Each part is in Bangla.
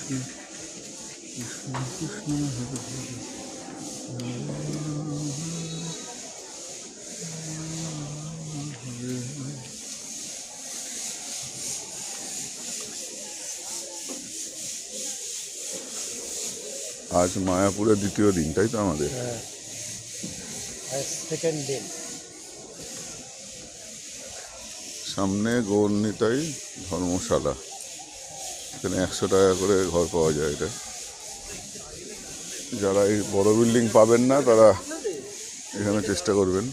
কৃষ্ণ হরে হরে আজ মায়াপুরের দ্বিতীয় দিন, তাই তো আমাদের? সেকেন্ড দিন। সামনে গৌরনীতাই ধর্মশালা, এখানে 100 টাকা করে ঘর পাওয়া যায়। এটা যারা এই বড় বিল্ডিং পাবেন না তারা এখানে চেষ্টা করবেন।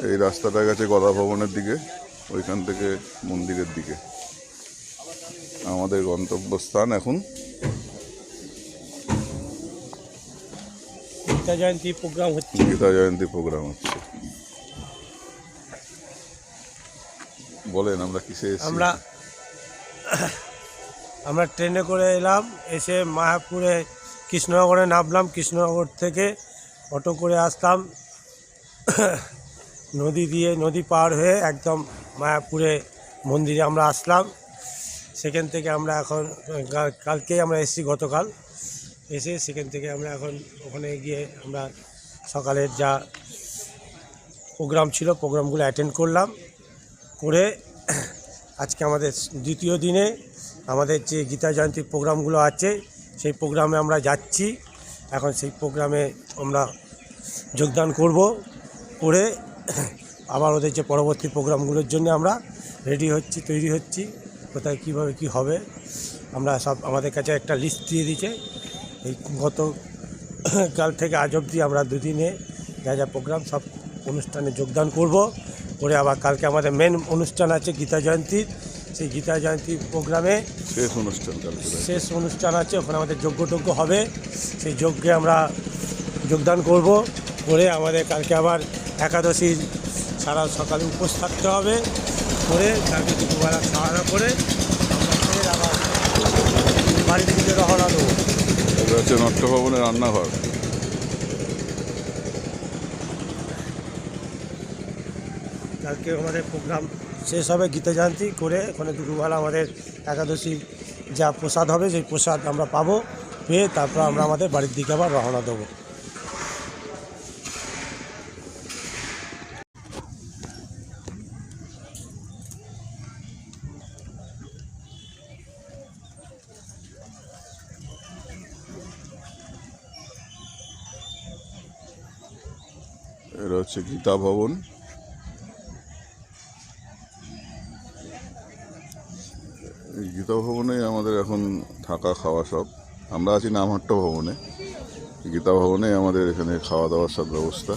এই রাস্তাটা গেছে গদা ভবনের দিকে, ওইখান থেকে মন্দিরের দিকে। আমাদের গন্তব্যস্থান এখন গীতা জয়ন্তী প্রোগ্রাম হচ্ছে। গীতা জয়ন্তী প্রোগ্রাম হচ্ছে। বলেন আমরা কিসে এসেছি? আমরা ট্রেনে করে এলাম, এসে মায়াপুরে কৃষ্ণনগরে নামলাম। কৃষ্ণনগর থেকে অটো করে আসলাম, নদী পার হয়ে একদম মায়াপুরে মন্দিরে আমরা আসলাম। সেখান থেকে আমরা এখন কালকেই আমরা এসেছি, গতকাল এসে সেখান থেকে আমরা এখন ওখানে গিয়ে আমরা সকালের যা প্রোগ্রাম ছিল প্রোগ্রামগুলো অ্যাটেন্ড করলাম। করে আজকে আমাদের দ্বিতীয় দিনে আমাদের যে গীতা জয়ন্তী প্রোগ্রামগুলো আছে সেই প্রোগ্রামে আমরা যাচ্ছি। এখন সেই প্রোগ্রামে আমরা যোগদান করব, করে আবার ওদের যে পরবর্তী প্রোগ্রামগুলোর জন্য আমরা তৈরি হচ্ছি। কোথায় কীভাবে কী হবে আমরা সব, আমাদের কাছে একটা লিস্ট দিয়ে দিয়েছে। এই গতকাল থেকে আজ অবধি আমরা দুদিনে যা যা প্রোগ্রাম সব অনুষ্ঠানে যোগদান করব। করে আবার কালকে আমাদের মেন অনুষ্ঠান আছে গীতা জয়ন্তীর। সেই গীতা জয়ন্তী প্রোগ্রামে শেষ অনুষ্ঠান আছে, ওখানে আমাদের যজ্ঞ হবে। সেই যজ্ঞে আমরা যোগদান করব। করে আমাদের কালকে আবার একাদশীর সারা সকালে উপোস থাকতে হবে। করে কালকে দুপুরবেলা খাওয়া দাওয়া করে আমরা ফের আবার বাড়ির দিকে রওনা দেবো। এটা হচ্ছে নট্টভবনের রান্নাঘর। কালকে আমাদের প্রোগ্রাম শেষ হবে গীতা জয়ন্তী করে, ওখানে দুপুরবেলা আমাদের একাদশী যা প্রসাদ হবে সেই প্রসাদ আমরা পাবো, পেয়ে তারপর আমরা আমাদের বাড়ির দিকে আবার রওনা দেবো। এটা হচ্ছে গীতা ভবন। এই গীতা ভবনে আমাদের এখন থাকা খাওয়া সব। আমরা আছি নামহাট্ট ভবনে, গীতা ভবনে আমাদের এখানে খাওয়া দাওয়ার সব ব্যবস্থা।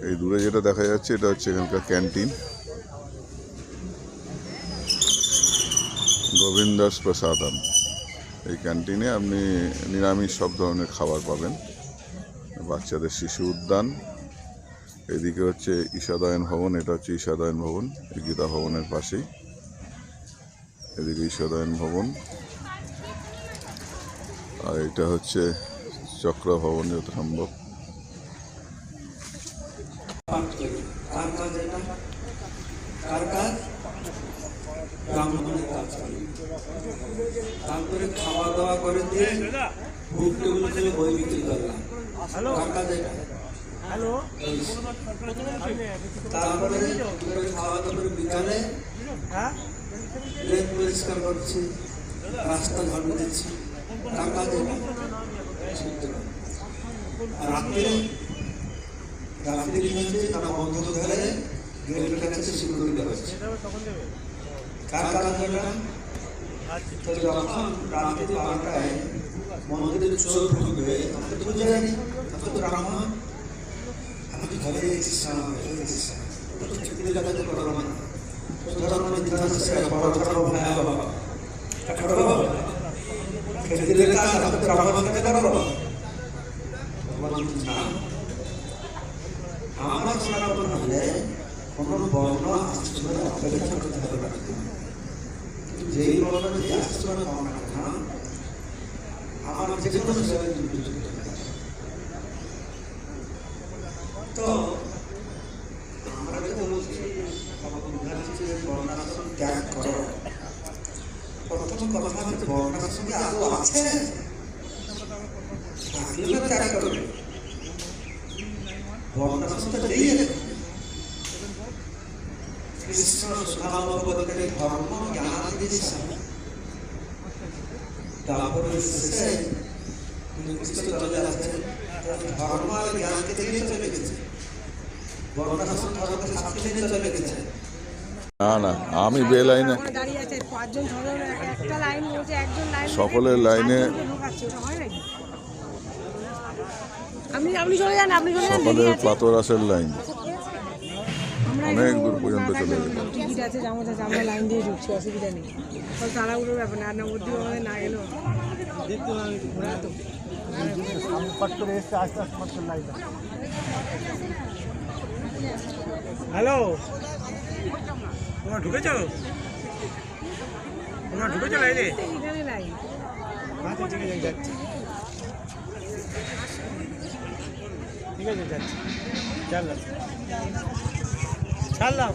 এই দূরে যেটা দেখা যাচ্ছে এটা হচ্ছে এখানকার ক্যান্টিন, গোবিন্দাস প্রসাদম। এই ক্যান্টিনে আপনি নিরামিষ সব ধরনের খাবার পাবেন। বাচ্চাদের শিশু উদ্যান, এদিকে হচ্ছে ঈশাদয়ন ভবন, এটা হচ্ছে ঈশাদয়ন ভবন এই গীতা ভবনের পাশেই। এদিকে ঈশাদয়ন ভবন, আর এটা হচ্ছে চক্র ভবন যথাসম্ভব। তারপরে খাওয়া দাওয়া করে দিয়ে বুক টেবিল থেকে বই বিক্রি করলাম। তারপরে খাওয়া দাওয়া করে বিকালে লেন পরিষ্কার করছি, রাস্তা ঝাড়ু দিচ্ছি, টাকা দেয় না। রাত্রি হচ্ছে তারা বন্ধ ধরে গেটের কাছে সিকিউরিটি হচ্ছে। কার কাজ হবে না? যখন রাত্রি 12টায় মন্দিরের চোর ঢুকবে তখন তো বুঝে যায়নি, তখন তো ব্রাহ্মণ আমি ঘরে এসেছিলাম ছুটি লাগাতে পারবো না। সুতরাং আমার সনাতন হলে কোনো বর্ণ আশ্রমে অপেক্ষা করতে হবে না। যেই বর্ণ যে আশ্রমে পাওয়া না আমার যে কোনো সেবায় তো আমরা যেটা বলছি বর্ণাশ্রম ত্যাগ করো, প্রথম কথা হচ্ছে বর্ণার সঙ্গে আদৌ আছে থাকলে ত্যাগ করবে বর্ণার সঙ্গে নেই কৃষ্ণ সুধামকে ধর্ম জ্ঞান দিয়েছে তারপরে শেষে কৃষ্ণ চলে আসছে ধর্ম আর জ্ঞানকে দিয়ে চলে গেছে বর্ণার সঙ্গে ধর্মকে সাথে নিয়ে চলে গেছে না না আমি বে লাইনে দাঁড়িয়ে আছে পাঁচজন ছজন একটা লাইন বলছে একজন লাইন সকলের লাইনে ঢোকাচ্ছে ওটা হয় নাকি আপনি চলে যান সকলের প্লাতরাসের লাইন আমরা অনেক দূর পর্যন্ত চলে গেল টিকিট আছে জামাত আছে আমরা লাইন দিয়ে ঢুকছি অসুবিধা নেই তাড়াহুড়োর ব্যাপার না না বুদ্ধি আমাদের না গেলেও দেখতে আমি ঘোরা তো হ্যালো তোমরা ঢুকেছো লাইনে এখানে লাইন আচ্ছা ঠিক আছে যাচ্ছি ঠিক আছে যাচ্ছি ছাড়লাম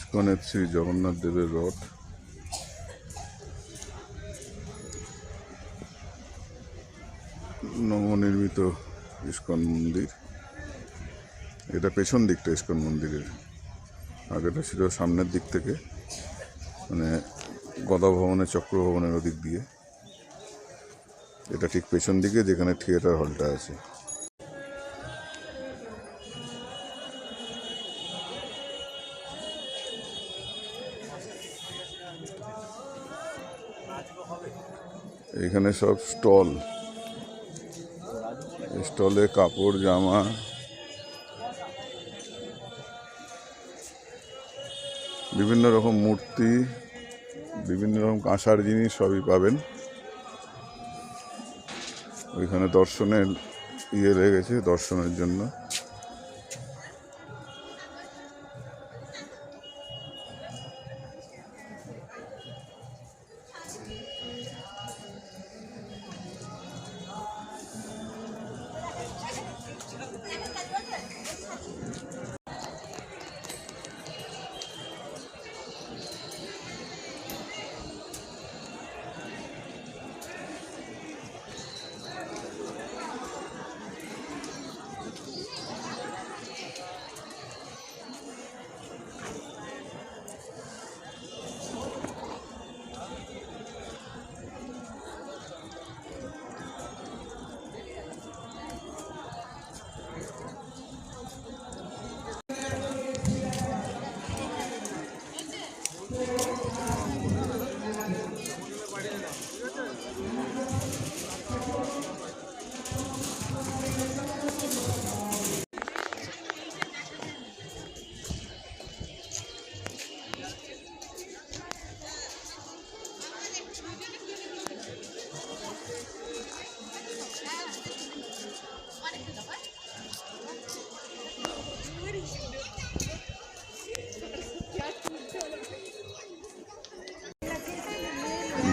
ইস্কনের শ্রী জগন্নাথ দেবের রথ নবনির্মিত ইস্কন মন্দির এটা পেছন দিকটা ইস্কন মন্দিরের আগেটা ছিল সামনের দিক থেকে মানে গদা ভবনের চক্র ভবনের ওদিক দিয়ে এটা ঠিক পেছন দিকে যেখানে থিয়েটার হলটা আছে এখানে সব স্টলে কাপড় জামা বিভিন্ন রকম মূর্তি বিভিন্ন রকম কাঁসার জিনিস সবই পাবেন ওইখানে দর্শনের লেগেছে দর্শনের জন্য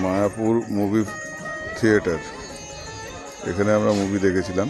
মায়াপুর মুভি থিয়েটার, এখানে আমরা মুভি দেখেছিলাম।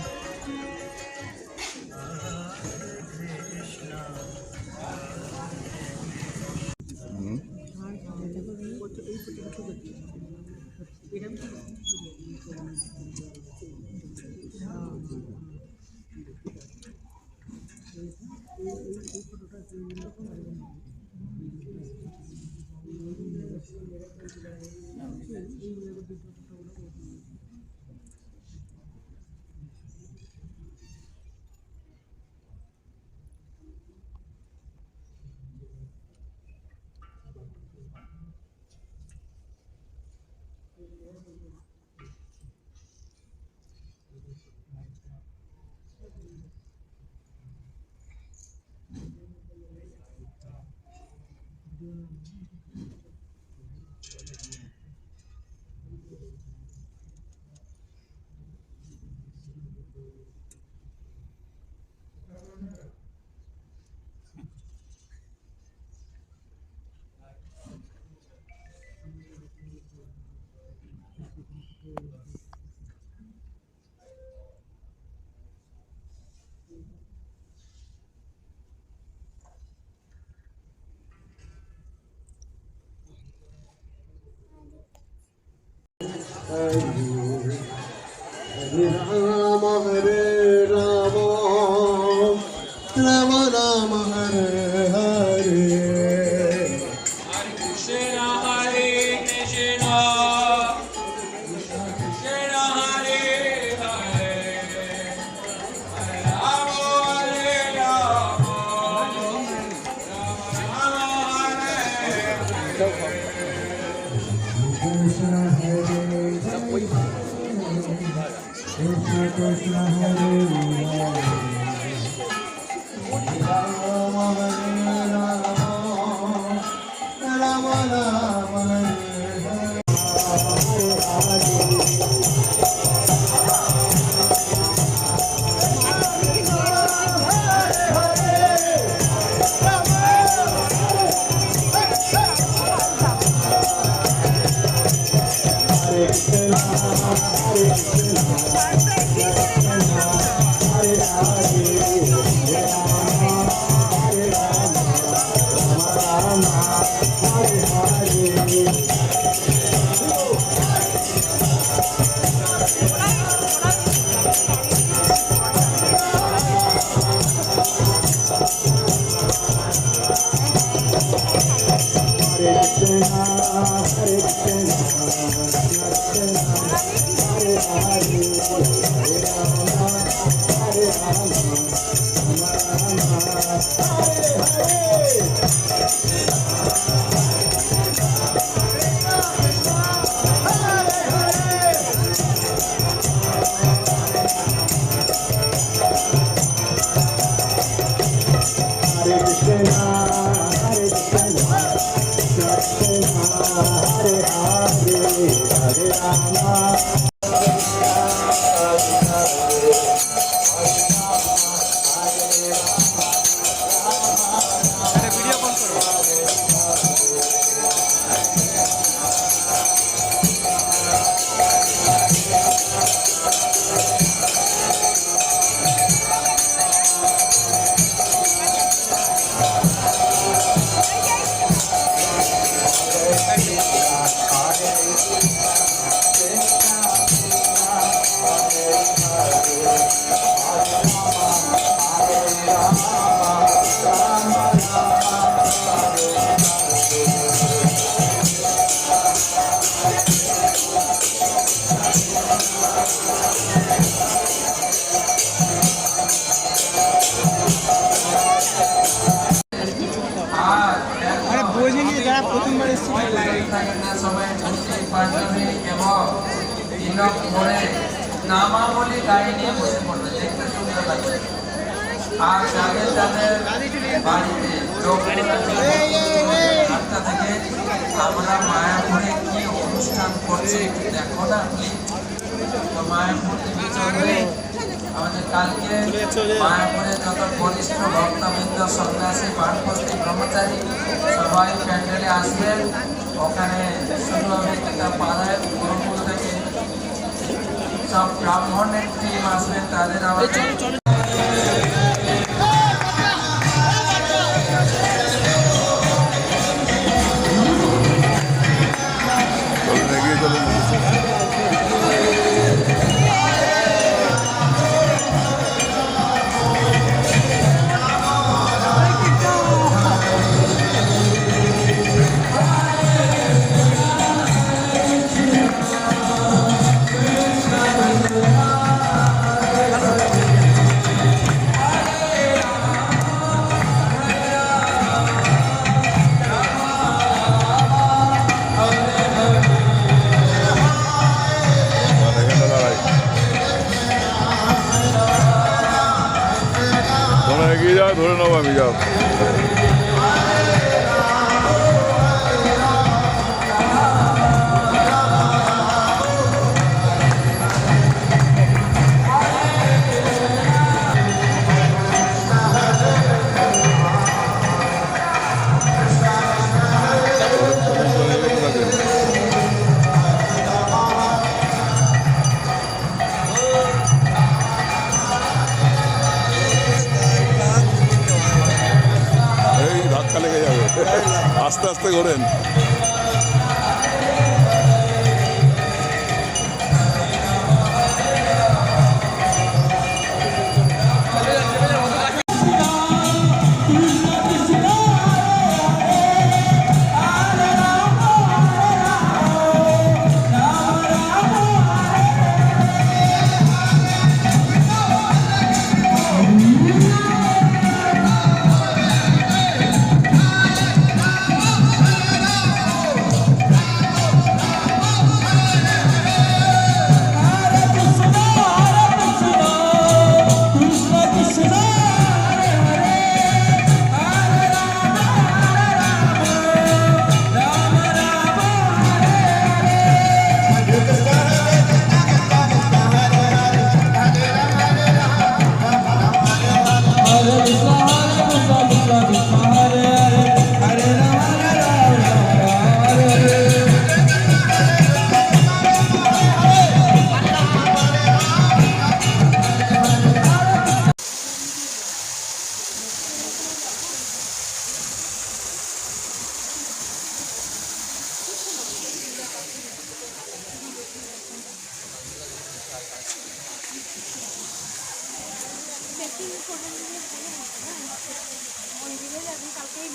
राम हरे Ram Ram Ram Hare Hare Krishna Hare Krishna Krishna Hare Hare Hare Rama Hare Rama Rama Rama Hare Ram Ram हरे নামাবলী গাড়ি নিয়ে বসে পড়বে, দেখতে সুন্দর লাগবে। আর যাদের যাদের বাড়িতে আটটা থেকে আমরা মায়াপুরে কি অনুষ্ঠান করছি দেখো না প্লিজ। তো মায়াপুর টিভি চলবে আমাদের কালকে। মায়াপুরে যত বরিষ্ঠ ভক্তবৃন্দ, সন্ন্যাসী, বানপত্রী, ব্রহ্মচারী সবাই প্যান্ডেলে আসবেন। ওখানে শুরু হবে একটা পাড়ায় উপরপুর থেকে সব ব্রাহ্মণের টিম আসবেন, তাদের আমাদের চলুন এগিয়ে চলুন। এখানে দাঁড়াই, তোমরা এগিয়ে যাও, ধরে নেবো আমি, যাও। এই ধাক্কা লেগে যাবে, আস্তে আস্তে ঘোরেন। মন্দিরে যাবি কালকেই